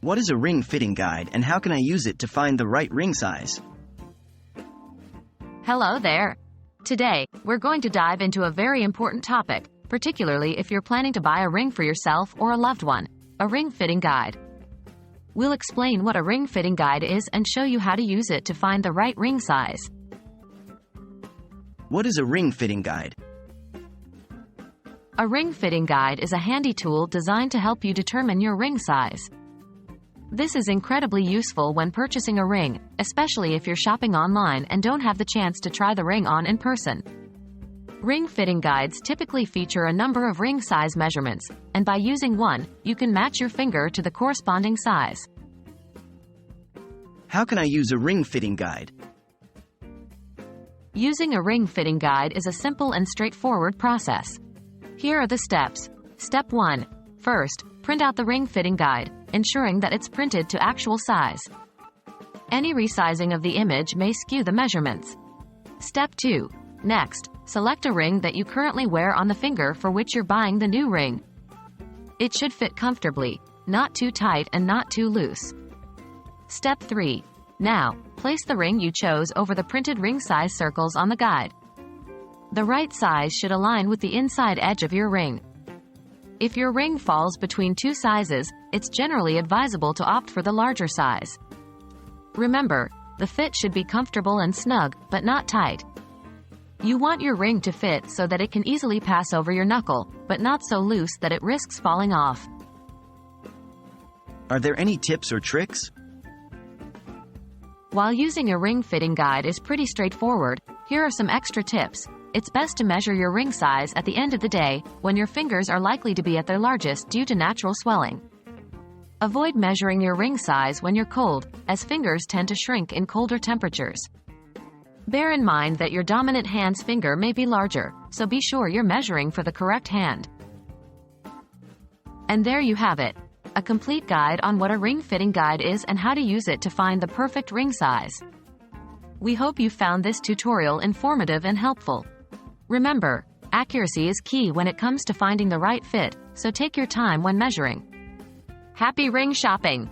What is a ring fitting guide and how can I use it to find the right ring size? Hello there. Today, we're going to dive into a very important topic, particularly if you're planning to buy a ring for yourself or a loved one, a ring fitting guide. We'll explain what a ring fitting guide is and show you how to use it to find the right ring size. What is a ring fitting guide? A ring fitting guide is a handy tool designed to help you determine your ring size. This is incredibly useful when purchasing a ring, especially if you're shopping online and don't have the chance to try the ring on in person. Ring fitting guides typically feature a number of ring size measurements, and by using one, you can match your finger to the corresponding size. How can I use a ring fitting guide? Using a ring fitting guide is a simple and straightforward process. Here are the steps. Step 1. First, print out the ring fitting guide, ensuring that it's printed to actual size. Any resizing of the image may skew the measurements. Step 2. Next, select a ring that you currently wear on the finger for which you're buying the new ring. It should fit comfortably, not too tight and not too loose. Step 3. Now, place the ring you chose over the printed ring size circles on the guide. The right size should align with the inside edge of your ring. If your ring falls between two sizes, it's generally advisable to opt for the larger size. Remember, the fit should be comfortable and snug, but not tight. You want your ring to fit so that it can easily pass over your knuckle, but not so loose that it risks falling off. Are there any tips or tricks? While using a ring fitting guide is pretty straightforward, here are some extra tips. It's best to measure your ring size at the end of the day, when your fingers are likely to be at their largest due to natural swelling. Avoid measuring your ring size when you're cold, as fingers tend to shrink in colder temperatures. Bear in mind that your dominant hand's finger may be larger, so be sure you're measuring for the correct hand. And there you have it, a complete guide on what a ring fitting guide is and how to use it to find the perfect ring size. We hope you found this tutorial informative and helpful. Remember, accuracy is key when it comes to finding the right fit, so take your time when measuring. Happy ring shopping!